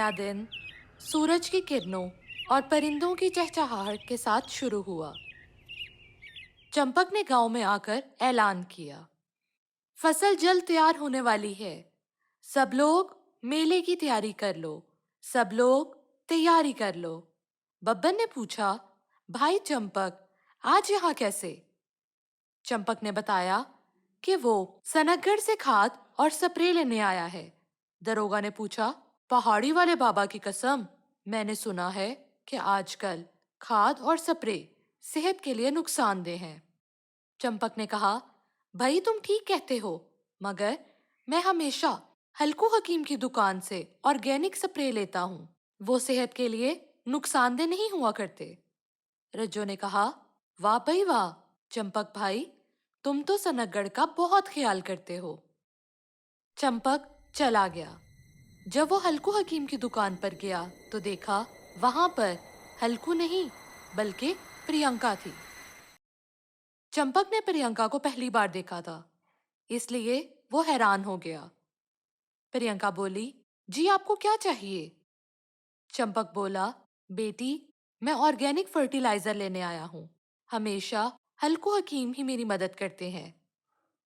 नया दिन सूरज की किरणों और परिंदों की चहचहाहट के साथ शुरू हुआ। चंपक ने गांव में आकर ऐलान किया, फसल जल्द तैयार होने वाली है। सब लोग मेले की तैयारी कर लो। सब लोग तैयारी कर लो। बब्बन ने पूछा, भाई चंपक, आज यहाँ कैसे? चंपक ने बताया कि वो सनकगढ़ से खाद और स्प्रे लेने आया है। दरोगा ने पूछा, पहाड़ी वाले बाबा की कसम, मैंने सुना है कि आजकल खाद और स्प्रे सेहत के लिए नुकसानदेह हैं। चंपक ने कहा, भाई तुम ठीक कहते हो, मगर मैं हमेशा हल्कू हकीम की दुकान से ऑर्गेनिक स्प्रे लेता हूँ। वो सेहत के लिए नुकसानदेह नहीं हुआ करते। रज्जो ने कहा, वाह भाई वाह, चंपक भाई, तुम तो सनकगढ़ का बहुत ख्याल करते हो। चंपक चला गया। जब वो हल्कू हकीम की दुकान पर गया तो देखा वहां पर हल्कू नहीं बल्कि प्रियंका थी। चंपक ने प्रियंका को पहली बार देखा था, इसलिए वो हैरान हो गया। प्रियंका बोली, जी आपको क्या चाहिए? चंपक बोला, बेटी, मैं ऑर्गेनिक फर्टिलाइजर लेने आया हूँ। हमेशा हल्कू हकीम ही मेरी मदद करते हैं।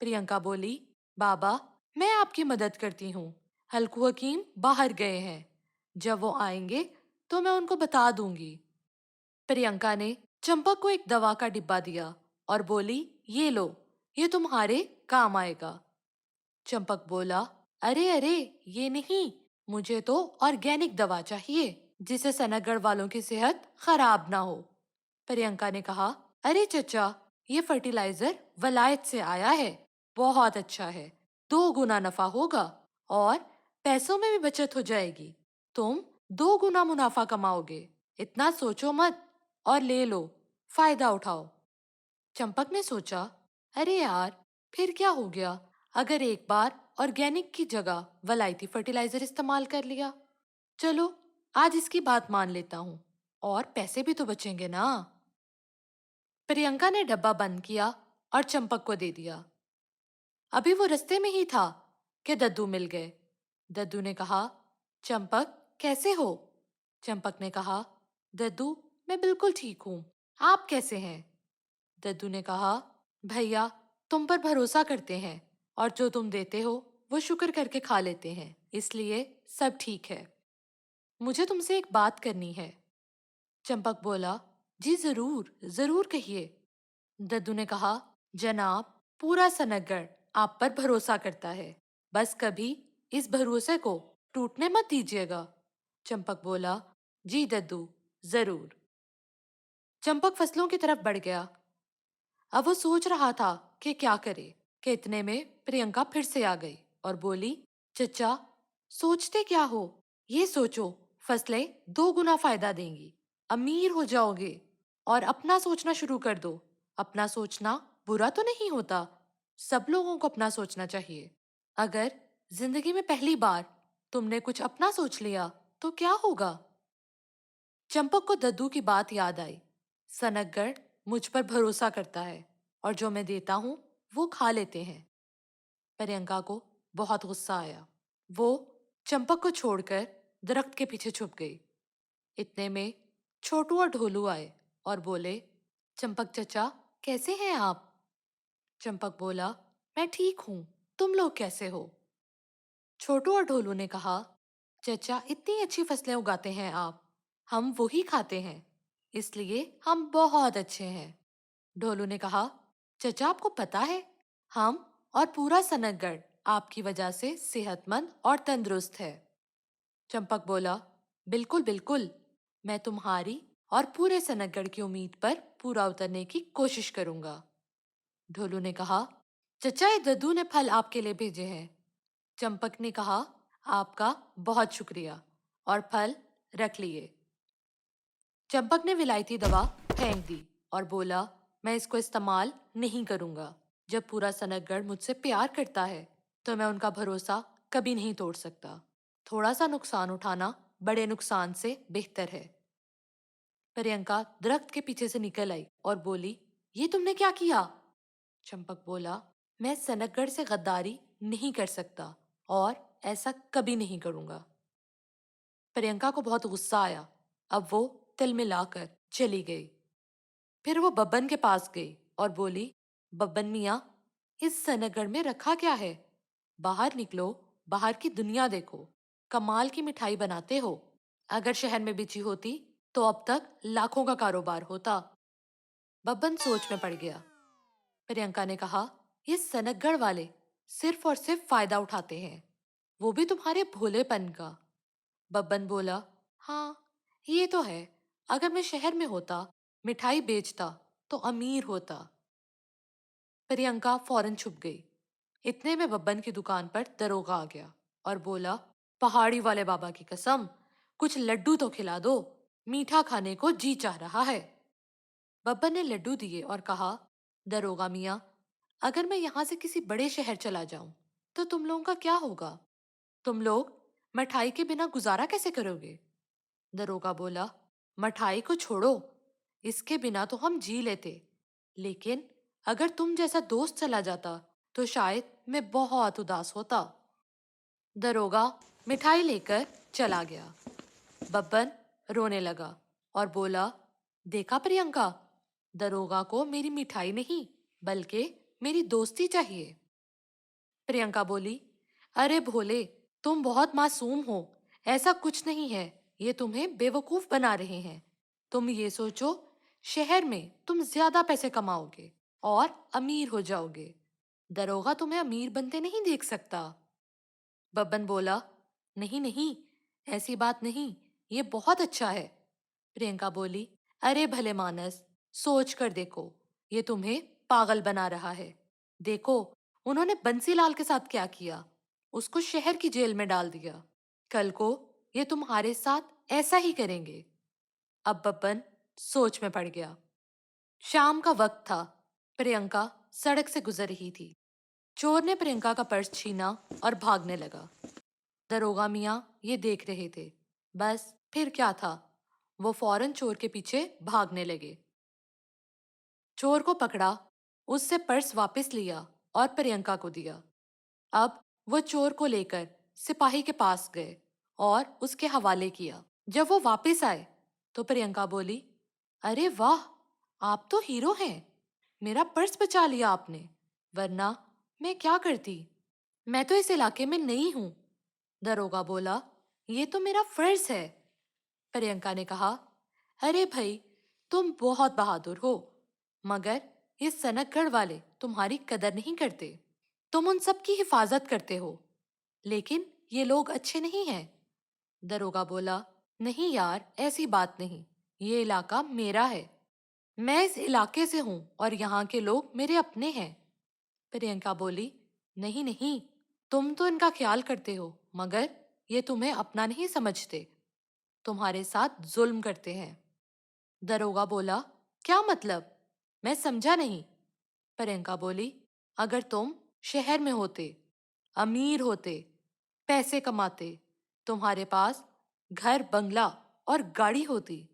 प्रियंका बोली, बाबा, मैं आपकी मदद करती हूँ। हल्कू हकीम बाहर गए हैं। जब वो आएंगे तो मैं उनको बता दूंगी। प्रियंका ने चंपक को एक दवा का डिब्बा दिया और बोली, ये लो, ये तुम्हारे काम आएगा। चंपक बोला, अरे अरे, ये नहीं, मुझे तो ऑर्गेनिक दवा चाहिए जिससे सनकगढ़ वालों की सेहत खराब ना हो। प्रियंका ने कहा, अरे चचा, ये फर्टिलाइजर वलायत से आया है, बहुत अच्छा है, 2 गुना नफा होगा और पैसों में भी बचत हो जाएगी। तुम 2 गुना मुनाफा कमाओगे। इतना सोचो मत और ले लो, फायदा उठाओ। चंपक ने सोचा, अरे यार, फिर क्या हो गया अगर एक बार ऑर्गेनिक की जगह वलायती फर्टिलाइजर इस्तेमाल कर लिया? चलो, आज इसकी बात मान लेता हूँ और पैसे भी तो बचेंगे ना। प्रियंका ने डब्बा बंद किया और चंपक को दे दिया। अभी वो रास्ते में ही था कि दद्दू मिल गए। दद्दू ने कहा, चंपक कैसे हो? चंपक ने कहा, दद्दू, मैं बिल्कुल ठीक हूँ, आप कैसे हैं? दद्दू ने कहा, भैया, तुम पर भरोसा करते हैं और जो तुम देते हो वो शुक्र करके खा लेते हैं, इसलिए सब ठीक है। मुझे तुमसे एक बात करनी है। चंपक बोला, जी जरूर, जरूर कहिए। दद्दू ने कहा, जनाब, पूरा सनकगढ़ आप पर भरोसा करता है, बस कभी इस भरोसे को टूटने मत दीजिएगा। चंपक बोला, जी दद्दू, जरूर। चंपक फसलों की तरफ बढ़ गया। अब वो सोच रहा था कि क्या करे कि इतने में प्रियंका फिर से आ गई और बोली, चचा, सोचते क्या हो? ये सोचो, फसलें 2 गुना फायदा देंगी, अमीर हो जाओगे और अपना सोचना शुरू कर दो। अपना सोचना बुरा तो नहीं होता, सब लोगों को अपना सोचना चाहिए। अगर जिंदगी में पहली बार तुमने कुछ अपना सोच लिया तो क्या होगा? चंपक को दद्दू की बात याद आई। सनकगढ़ मुझ पर भरोसा करता है और जो मैं देता हूँ वो खा लेते हैं। प्रियंका को बहुत गुस्सा आया। वो चंपक को छोड़कर दरख्त के पीछे छुप गई। इतने में छोटू और ढोलू आए और बोले, चंपक चचा, कैसे हैं आप? चंपक बोला, मैं ठीक हूँ, तुम लोग कैसे हो? छोटू और ढोलू ने कहा, चचा, इतनी अच्छी फसलें उगाते हैं आप, हम वो ही खाते हैं, इसलिए हम बहुत अच्छे हैं। ढोलू ने कहा, चचा आपको पता है, हम और पूरा सनकगढ़ आपकी वजह से सेहतमंद और तंदुरुस्त है। चंपक बोला, बिल्कुल बिल्कुल, मैं तुम्हारी और पूरे सनकगढ़ की उम्मीद पर पूरा उतरने की कोशिश करूंगा। ढोलू ने कहा, चचा, ये दद्दू ने फल आपके लिए भेजे हैं। चंपक ने कहा, आपका बहुत शुक्रिया, और फल रख लिए। चंपक ने विलायती दवा फेंक दी और बोला, मैं इसको इस्तेमाल नहीं करूंगा। जब पूरा सनकगढ़ मुझसे प्यार करता है तो मैं उनका भरोसा कभी नहीं तोड़ सकता। थोड़ा सा नुकसान उठाना बड़े नुकसान से बेहतर है। प्रियंका दरख्त के पीछे से निकल आई और बोली, ये तुमने क्या किया? चंपक बोला, मैं सनकगढ़ से गद्दारी नहीं कर सकता और ऐसा कभी नहीं करूंगा। प्रियंका को बहुत गुस्सा आया। अब वो तिल मिलाकर चली गई। फिर वो बब्बन के पास गई और बोली, बब्बन मियाँ, इस सनगढ़ में रखा क्या है? बाहर निकलो, बाहर की दुनिया देखो। कमाल की मिठाई बनाते हो। अगर शहर में बिची होती तो अब तक लाखों का कारोबार होता। बब्बन सोच में पड़ गया। प्रियंका ने कहा, ये सनगढ़ वाले सिर्फ और सिर्फ फायदा उठाते हैं, वो भी तुम्हारे भोलेपन का। बब्बन बोला, हाँ, ये तो है। अगर मैं शहर में होता, मिठाई बेचता, तो अमीर होता। प्रियंका फौरन छुप गई। इतने में बब्बन की दुकान पर दरोगा आ गया और बोला, पहाड़ी वाले बाबा की कसम, कुछ लड्डू तो खिला दो, मीठा खाने को जी चाह रहा है। बब्बन ने लड्डू दिए और कहा, दरोगा मियाँ, अगर मैं यहाँ से किसी बड़े शहर चला जाऊं, तो तुम लोगों का क्या होगा? तुम लोग मिठाई के बिना गुजारा कैसे करोगे? दरोगा बोला, मठाई को छोड़ो, इसके बिना तो हम जी लेते, लेकिन अगर तुम जैसा दोस्त चला जाता तो शायद मैं बहुत उदास होता। दरोगा मिठाई लेकर चला गया। बब्बन रोने लगा और बोला, देखा प्रियंका, दरोगा को मेरी मिठाई नहीं बल्कि मेरी दोस्ती चाहिए। प्रियंका बोली, अरे भोले, तुम बहुत मासूम हो। ऐसा कुछ नहीं है, ये तुम्हें बेवकूफ बना रहे हैं। तुम ये सोचो, शहर में तुम ज्यादा पैसे कमाओगे और अमीर हो जाओगे। दरोगा तुम्हें अमीर बनते नहीं देख सकता। बब्बन बोला, नहीं नहीं, ऐसी बात नहीं, ये बहुत अच्छा है। प्रियंका बोली, अरे भले मानस, सोच कर देखो, ये तुम्हें पागल बना रहा है। देखो, उन्होंने बंसीलाल के साथ क्या किया, उसको शहर की जेल में डाल दिया। कल को ये तुम्हारे साथ ऐसा ही करेंगे। अब बब्बन सोच में पड़ गया। शाम का वक्त था। प्रियंका सड़क से गुजर रही थी। चोर ने प्रियंका का पर्स छीना और भागने लगा। दरोगा मियाँ ये देख रहे थे। बस फिर क्या था, वो फौरन चोर के पीछे भागने लगे। चोर को पकड़ा, उससे पर्स वापस लिया और प्रियंका को दिया। अब वो चोर को लेकर सिपाही के पास गए और उसके हवाले किया। जब वो वापस आए तो प्रियंका बोली, अरे वाह, आप तो हीरो हैं। मेरा पर्स बचा लिया आपने, वरना मैं क्या करती? मैं तो इस इलाके में नई हूं। दरोगा बोला, ये तो मेरा फर्ज है। प्रियंका ने कहा, अरे भाई, तुम बहुत बहादुर हो, मगर ये सनकगढ़ वाले तुम्हारी कदर नहीं करते। तुम उन सब की हिफाजत करते हो, लेकिन ये लोग अच्छे नहीं हैं। दरोगा बोला, नहीं यार, ऐसी बात नहीं, ये इलाका मेरा है। मैं इस इलाके से हूँ और यहाँ के लोग मेरे अपने हैं। प्रियंका बोली, नहीं नहीं, तुम तो इनका ख्याल करते हो, मगर ये तुम्हें अपना नहीं समझते, तुम्हारे साथ जुल्म करते हैं। दरोगा बोला, क्या मतलब? मैं समझा नहीं। प्रियंका बोली, अगर तुम शहर में होते, अमीर होते, पैसे कमाते, तुम्हारे पास घर बंगला और गाड़ी होती।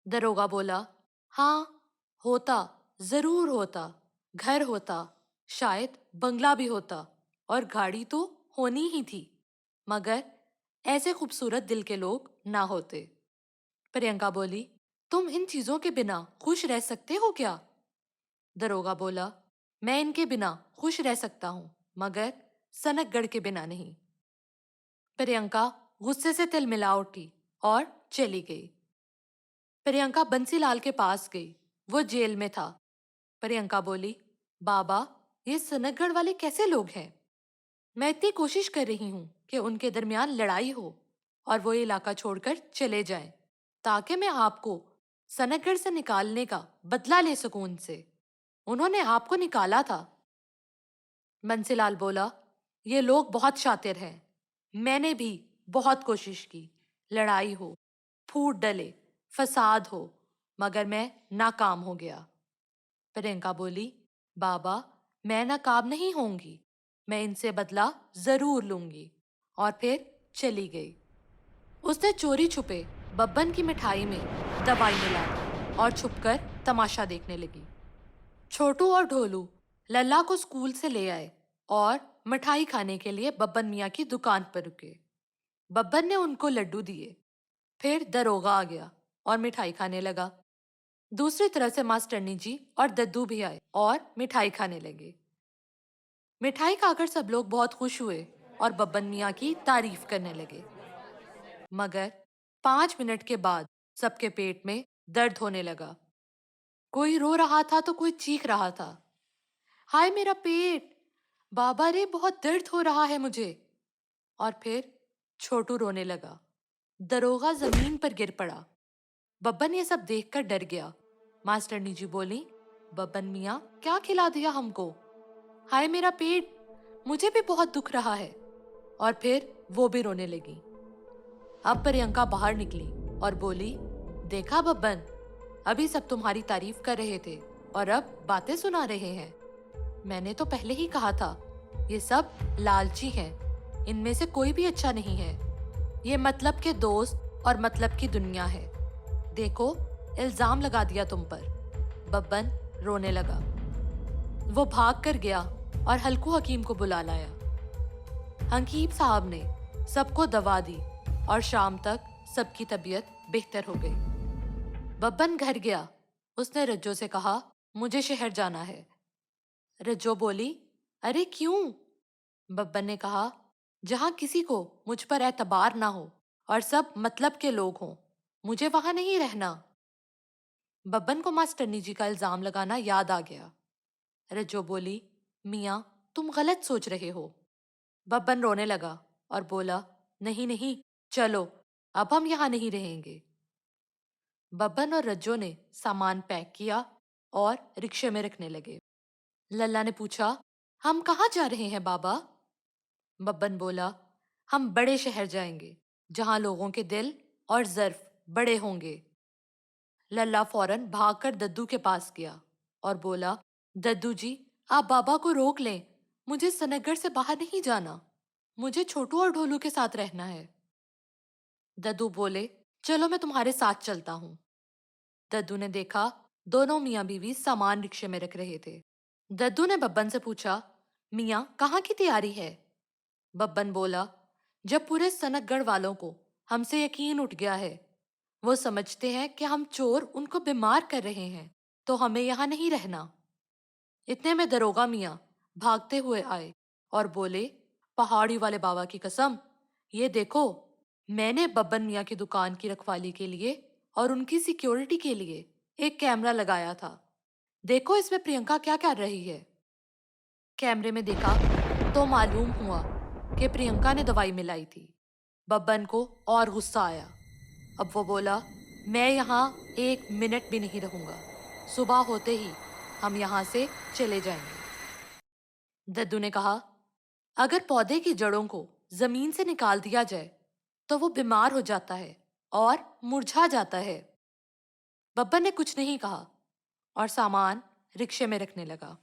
दरोगा बोला, हाँ, होता, जरूर होता। घर होता, शायद बंगला भी होता, और गाड़ी तो होनी ही थी, मगर ऐसे खूबसूरत दिल के लोग ना होते। प्रियंका बोली, तुम इन चीजों के बिना खुश रह सकते हो क्या? दरोगा बोला, मैं इनके बिना खुश रह सकता हूँ, मगर सनकगढ़ के बिना नहीं। प्रियंका गुस्से से तिलमिला उठी और चली गई। प्रियंका बंसीलाल के पास गई। वो जेल में था। प्रियंका बोली, बाबा, ये सनकगढ़ वाले कैसे लोग हैं? मैं इतनी कोशिश कर रही हूँ कि उनके दरमियान लड़ाई हो और वो ये इलाका छोड़कर चले जाएं, ताकि मैं आपको सनकगढ़ से निकालने का बदला ले सकूं उनसे। उन्होंने आपको निकाला था। बंसीलाल बोला, ये लोग बहुत शातिर हैं। मैंने भी बहुत कोशिश की, लड़ाई हो, फूट डले, फसाद हो, मगर मैं नाकाम हो गया। प्रियंका बोली, बाबा, मैं नाकाम नहीं होंगी, मैं इनसे बदला जरूर लूंगी। और फिर चली गई। उसने चोरी छुपे बब्बन की मिठाई में दवाई मिला दी और छुपकर तमाशा देखने लगी। छोटू और ढोलू लल्ला को स्कूल से ले आए और मिठाई खाने के लिए बब्बन मियाँ की दुकान पर रुके। बब्बन ने उनको लड्डू दिए। फिर दरोगा आ गया और मिठाई खाने लगा। दूसरी तरफ से मास्टरनी जी और दद्दू भी आए और मिठाई खाने लगे। मिठाई खाकर सब लोग बहुत खुश हुए और बब्बन मियाँ की तारीफ करने लगे। मगर 5 मिनट के बाद सबके पेट में दर्द होने लगा। कोई रो रहा था तो कोई चीख रहा था, हाय मेरा पेट, बाबा रे बहुत दर्द हो रहा है मुझे। और फिर छोटू रोने लगा। दरोगा जमीन पर गिर पड़ा। बब्बन ये सब देखकर डर गया। मास्टरनी जी बोली, बब्बन मियाँ क्या खिला दिया हमको? हाय मेरा पेट, मुझे भी बहुत दुख रहा है। और फिर वो भी रोने लगी। अब प्रियंका बाहर निकली और बोली, देखा बब्बन, अभी सब तुम्हारी तारीफ कर रहे थे और अब बातें सुना रहे हैं। मैंने तो पहले ही कहा था, ये सब लालची हैं। इनमें से कोई भी अच्छा नहीं है। ये मतलब के दोस्त और मतलब की दुनिया है। देखो, इल्जाम लगा दिया तुम पर। बब्बन रोने लगा। वो भाग कर गया और हल्कू हकीम को बुला लाया। हकीम साहब ने सबको दवा दी और शाम तक सबकी तबीयत बेहतर हो गई। बब्बन घर गया। उसने रज्जो से कहा, मुझे शहर जाना है। रज्जो बोली, अरे क्यों? बब्बन ने कहा, जहां किसी को मुझ पर एतबार ना हो और सब मतलब के लोग हों, मुझे वहां नहीं रहना। बब्बन को मास्टरनी जी का इल्जाम लगाना याद आ गया। रज्जो बोली, मियाँ तुम गलत सोच रहे हो। बब्बन रोने लगा और बोला, नहीं नहीं, चलो अब हम यहाँ नहीं रहेंगे। बब्बन और रज्जो ने सामान पैक किया और रिक्शे में रखने लगे। लल्ला ने पूछा, हम कहाँ जा रहे हैं बाबा? बब्बन बोला, हम बड़े शहर जाएंगे जहां लोगों के दिल और ज़र्फ बड़े होंगे। लल्ला फौरन भागकर दद्दू के पास गया और बोला, दद्दू जी, आप बाबा को रोक लें। मुझे सनगढ़ से बाहर नहीं जाना। मुझे छोटू और ढोलू के साथ रहना है। दद्दू बोले, चलो मैं तुम्हारे साथ चलता हूँ। दद्दू ने देखा दोनों मियाँ बीवी सामान रिक्शे में रख रहे थे। दद्दू ने बब्बन से पूछा, मियाँ कहाँ की तैयारी है? बब्बन बोला, जब पूरे सनकगढ़ वालों को हमसे यकीन उठ गया है, वो समझते हैं कि हम चोर उनको बीमार कर रहे हैं, तो हमें यहाँ नहीं रहना। इतने में दरोगा मियाँ भागते हुए आए और बोले, पहाड़ी वाले बाबा की कसम, ये देखो, मैंने बब्बन मियाँ की दुकान की रखवाली के लिए और उनकी सिक्योरिटी के लिए एक कैमरा लगाया था। देखो इसमें प्रियंका क्या कर रही है। कैमरे में देखा तो मालूम हुआ कि प्रियंका ने दवाई मिलाई थी। बब्बन को और गुस्सा आया। अब वो बोला, मैं यहाँ 1 मिनट भी नहीं रहूंगा। सुबह होते ही हम यहाँ से चले जाएंगे। दद्दू ने कहा, अगर पौधे की जड़ों को जमीन से निकाल दिया जाए तो वो बीमार हो जाता है और मुरझा जाता है। बब्बन ने कुछ नहीं कहा और सामान रिक्शे में रखने लगा।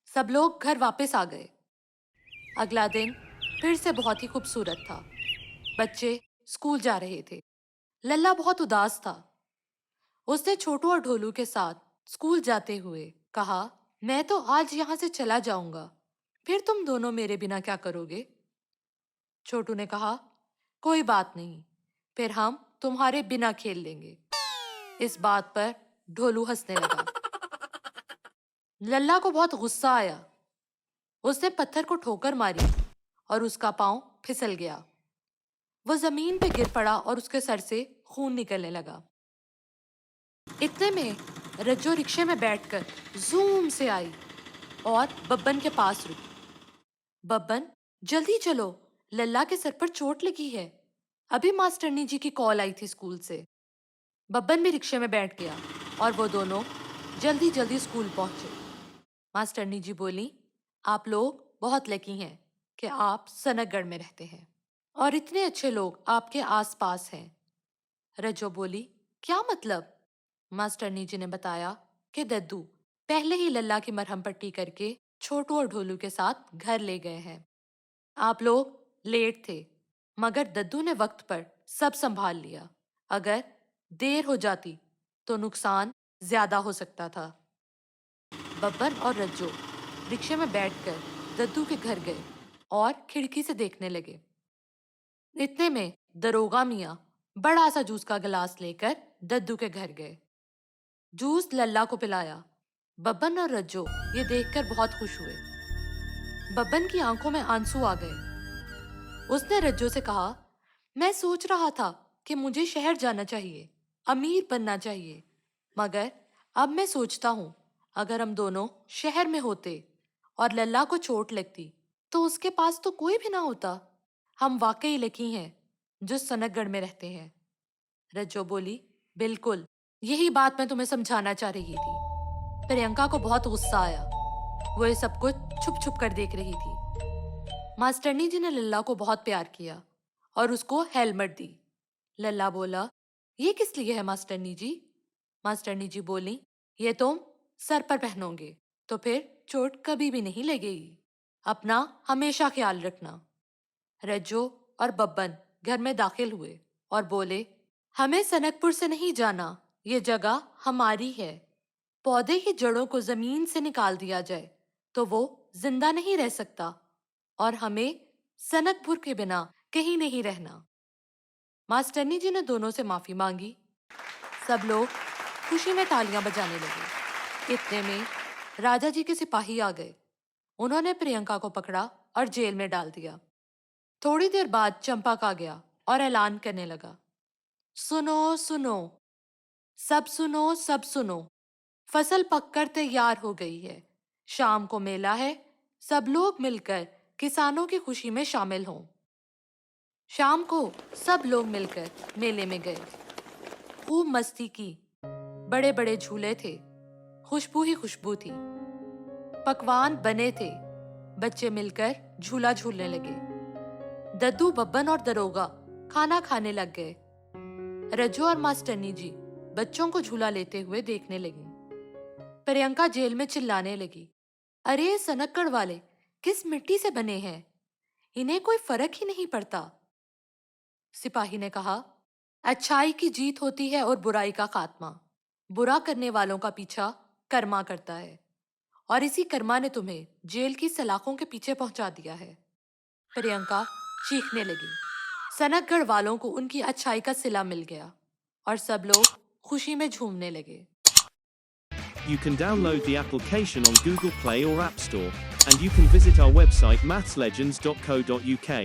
सब लोग घर वापस आ गए। अगला दिन फिर से बहुत ही खूबसूरत था। बच्चे स्कूल जा रहे थे। लल्ला बहुत उदास था। उसने छोटू और ढोलू के साथ स्कूल जाते हुए कहा, मैं तो आज यहाँ से चला जाऊंगा, फिर तुम दोनों मेरे बिना क्या करोगे? छोटू ने कहा, कोई बात नहीं, फिर हम तुम्हारे बिना खेल लेंगे। इस बात पर ढोलू हंसने लगा। लल्ला को बहुत गुस्सा आया। उसने पत्थर को ठोकर मारी और उसका पांव फिसल गया। वो जमीन पे गिर पड़ा और उसके सर से खून निकलने लगा। इतने में रज्जो रिक्शे में बैठकर जूम से आई और बब्बन के पास रुकी। बब्बन, जल्दी चलो, लल्ला के सर पर चोट लगी है। अभी मास्टरनी जी की कॉल आई थी स्कूल से। बब्बन भी रिक्शे में बैठ गया और वो दोनों जल्दी जल्दी स्कूल पहुंचे। मास्टरनी जी बोली, आप लोग बहुत लकी हैं कि आप सनकगढ़ में रहते हैं और इतने अच्छे लोग आपके आसपास हैं। रज्जो बोली, क्या मतलब? मास्टरनी जी ने बताया कि दद्दू पहले ही लल्ला की मरहम पट्टी करके छोटू और ढोलू के साथ घर ले गए हैं। आप लोग लेट थे, मगर दद्दू ने वक्त पर सब संभाल लिया। अगर देर हो जाती तो नुकसान ज्यादा हो सकता था। बब्बन और रज्जो रिक्शे में बैठकर दद्दू के घर गए और खिड़की से देखने लगे। इतने में दरोगा मियाँ बड़ा सा जूस का गिलास लेकर दद्दू के घर गए। जूस लल्ला को पिलाया। बब्बन और रज्जो ये देखकर बहुत खुश हुए। बब्बन की आंखों में आंसू आ गए। उसने रज्जो से कहा, मैं सोच रहा था कि मुझे शहर जाना चाहिए, अमीर बनना चाहिए, मगर अब मैं सोचता हूँ अगर हम दोनों शहर में होते और लल्ला को चोट लगती तो उसके पास तो कोई भी ना होता। हम वाकई लकी हैं जो सनकगढ़ में रहते हैं। रज्जो बोली, बिल्कुल, यही बात मैं तुम्हें समझाना चाह रही थी। प्रियंका को बहुत गुस्सा आया। वो ये सब कुछ छुप छुप कर देख रही थी। मास्टरनी जी ने लल्ला को बहुत प्यार किया और उसको हेलमेट दी। लल्ला बोला, ये किस लिए है मास्टरनी जी? मास्टरनी जी बोली, ये तुम सर पर पहनोगे तो फिर चोट कभी भी नहीं लगेगी। अपना हमेशा ख्याल रखना। रज्जो और बब्बन घर में दाखिल हुए और बोले, हमें सनकपुर से नहीं जाना, ये जगह हमारी है। पौधे की जड़ों को जमीन से निकाल दिया जाए तो वो जिंदा नहीं रह सकता और हमें सनकपुर के बिना कहीं नहीं रहना। मास्टरनी जी ने दोनों से माफी मांगी। सब लोग खुशी में तालियां बजाने लगे। इतने में राजा जी के सिपाही आ गए। उन्होंने प्रियंका को पकड़ा और जेल में डाल दिया। थोड़ी देर बाद चंपक आ गया और ऐलान करने लगा, सुनो सुनो, सब सुनो, सब सुनो, फसल पककर तैयार हो गई है। शाम को मेला है, सब लोग मिलकर किसानों की खुशी में शामिल हों। शाम को सब लोग मिलकर मेले में गए। खूब मस्ती की। बड़े बड़े झूले थे, खुशबू ही खुशबू थी। पकवान बने थे। बच्चे मिलकर झूला झूलने लगे। दद्दू, बब्बन और दरोगा खाना खाने लग गए। रज्जो और मास्टरनी जी बच्चों को झूला लेते हुए देखने लगी। प्रियंका जेल में चिल्लाने लगी, अरे ये सनकगढ़ वाले किस मिट्टी से बने हैं, इन्हें कोई फर्क ही नहीं पड़ता। सिपाही ने कहा, अच्छाई की जीत होती है और बुराई का खात्मा। बुरा करने वालों का पीछा कर्मा करता है और इसी कर्मा ने तुम्हें जेल की सलाखों के पीछे पहुंचा दिया है। प्रियंका चीखने लगी। सनकगढ़ वालों को उनकी अच्छाई का सिला मिल गया और सब लोग खुशी में झूमने लगे। You can download the application on Google Play or App Store, and you can visit our website mathslegends.co.uk.